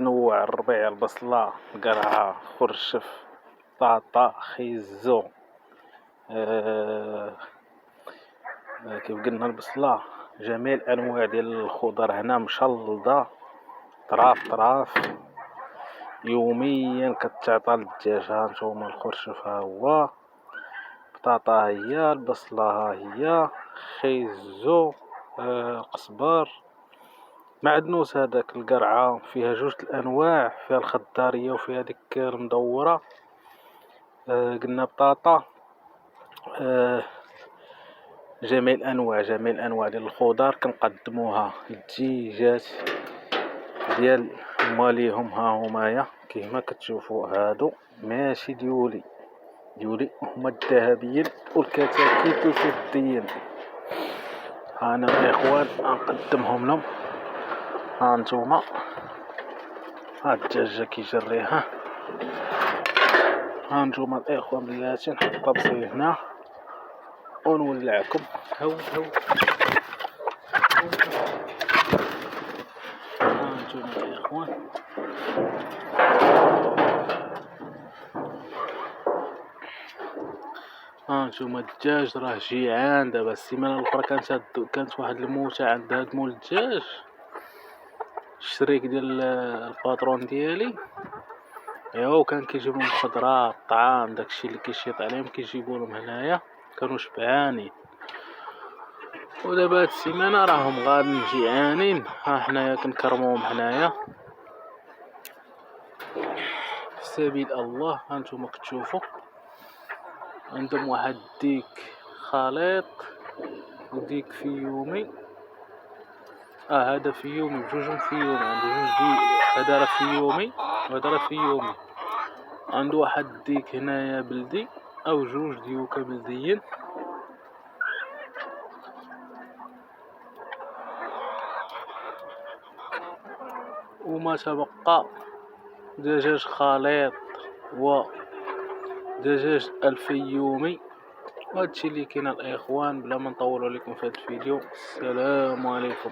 متنوع: الربيع، البصلة، القرعة، خرشف، بطاطا، خيزو. كيف قلنا البصلة، جميع الأنواع ديال الخضر هنا مشلضة طراف طراف يوميا كتعطى للدجاج. ها نتوما الخرشف ها هو، بطاطا ها هي، البصلة ها هي، خيزو، قزبر، معدنوس. هذاك القرعة فيها جوج الأنواع، فيها الخضارية وفيها ديك المدورة. قلنا بطاطا. جميع الأنواع ديال الخضر كنقدموها للدجاجات ديال مواليهم. ها همايا كيما كتشوفوا، هادو ماشي ديولي هما الذهبيين والكتاكيت الفضيين. انا الاخوان غنقدمهم لهم. ها نتوما، ها الدجاجة كيجريها. ها نتوما الاخوان بلاتي نحط الطبسيل هنا ونولعكم. هاو ها نتوما الاخوان، ها نتوما الدجاج راه جيعان. دابا السيمانه الاخرى كانت واحد الموتة عند هاد مول الدجاج، الشريك ديال الباترون ديالي. ايوا كان كيجيب لهم الخضره، الطعام، داكشي اللي كيشيط عليهم كيجيبوا لهم هنايا. كانوا شبعانين. ودابا هاد السيمانه راهم غاديين جيعانين. ها حنايا كنكرموهم هنايا في سبيل الله. ها نتوما كتشوفوا عندهم واحد ديك خليط وديك في يومي. هذا في يومي، بجوجهم في يومي. عنده جوج هذا راه في يومي وهذا راه في يومي. عنده واحد ديك هنايا بلدي او جوج ديوكا بلديين. وما تبقى دجاج خليط ودجاج الفيومي. وهادشي اللي كاين الاخوان. بلا ما نطول عليكم في هذا الفيديو، السلام عليكم.